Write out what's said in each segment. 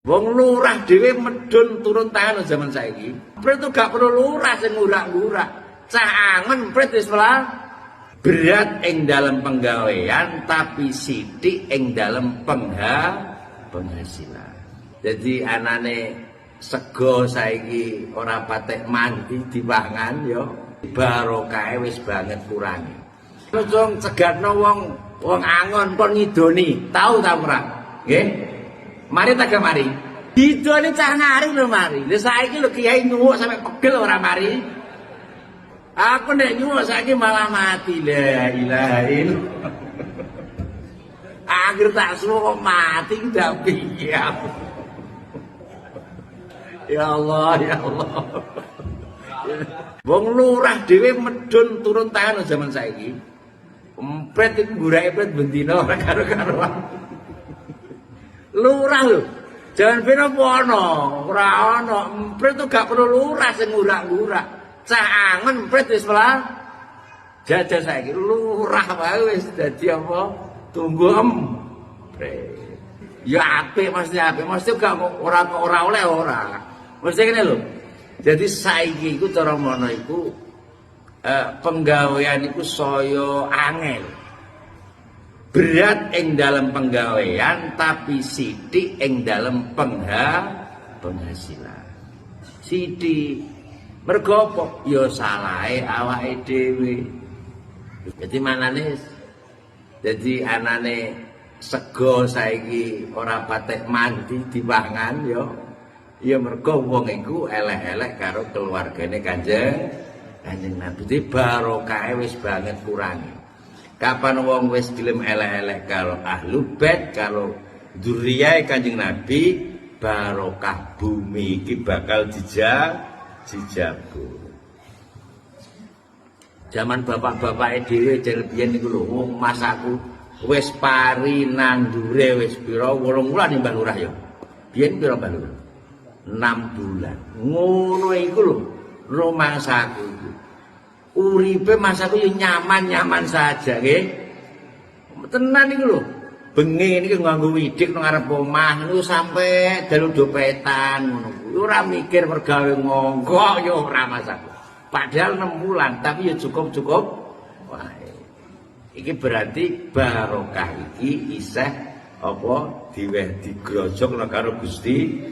Wong lurah dhewe medun turun tangan zaman saiki. Prit gak perlu lurah sing ngurak-ngurak. Cah angen prit wis berat ing dalam penggawean tapi sithik ing dalam penghasilan. Jadi anane sego saiki ora patek mandi dipangan ya barokahe wis banget kurangi. Wong cegatno wong angon kon ngidoni, tahu ta ora? Nggih. Mari tak mari. Idone cah nari lho mari. Lah saiki lho kiai nyuwuk sampe pegel ora mari. Aku nek nyuwuk saiki malah mati. La ilaha illallah. Akhir tak suwuk kok mati ndak piye. Ya Allah, ya Allah. Wong lurah dhewe medun turun tangan zaman saiki. Empret iku gurake pret bendina ora karo-karoan. Lurah lho. Jangan ben apa ana, ora ana. Empret tuh gak perlu lurah sing ngurak-ngurak. Cah angen empret wis jajal saiki lurah wae wis dadi apa? Tunggu empret. Ya apik mesti gak ora oleh ora. Mesti ngene lho. Jadi saiki iku cara mono iku penggawean iku saya angel. Berat ing dalam penggawean tapi sithik ing dalam penghasilan. Sithik mergo apa? Ya salahe awake dhewe. Dadi manane dadi anane sego saiki ora patek mandi dipangan ya mergo wong iku elek-elek karo keluargane Kanjeng Nabi. Dadi barokahe wis banget kurangi. Kapan wong wis gelem elek-elek karo ahlu bait karo dzurriyahe Kanjeng Nabi, barokah bumi iki bakal dijago. Zaman bapak-bapake dhewe jare biyen niku lho, wong masaku wis pari nandure wis pira 8 wulan Mbah Lurah ya. Biyen pira Mbah Lurah? 6 bulan. Ngono iku lho rumangsaku iku. Uripe masaku yo nyaman-nyaman saja nggih. Tenan iku lho. Bengi niki nganggo widik nang ngarep omah niku sampe dalu dopetan ngono kuwi. Ora mikir mergawe ngongkok yo ora masaku. Padahal 6 bulan tapi yo cukup-cukup wae. Iki berarti barokah iki isih apa digrojok karo Gusti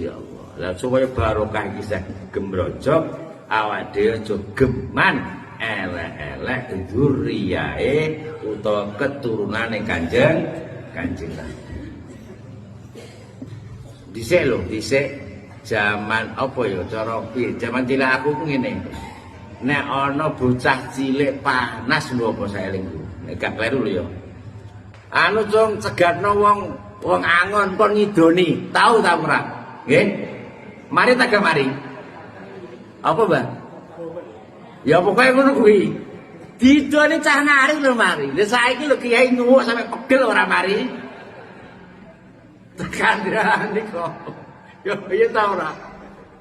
Allah. Lah supaya barokah iki isih gembrojok awak dhewe aja geman elek-elek dzurriyahe utawa keturunane Kanjeng Nabi. Dhisik zaman apa ya cara piye? Zaman cilik aku ku ngene. Nek ana bocah cilik panas lho apa saelingku. Nek gak kleru lho ya. Anu cung cegatno wong angon kon ngidoni, tahu ta ora? Nggih. Mari tak mari. Apa, Mbak? Ya pokoke ngono kuwi. Didone cah nari lho mari. Lah saiki lho kiai nyuwuk sampe pegel ora mari. Tekandane kok. Yo iya ta ora?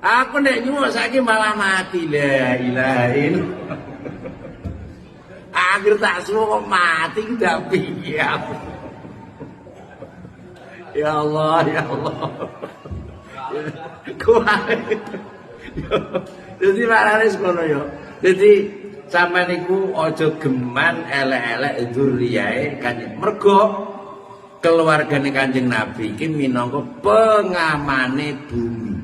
Aku nek nyuwuk saiki malah mati. La ilaha illallah. Akhir tak suwuk kok mati ndak piye. Ya Allah, ya Allah. Kuwi. Jadi marane sekono yo. Jadi sampean niku aja geman elek-elek dzurriyahe Kanjeng. Mergo keluargane Kanjeng Nabi iki minangka pengamane bumi.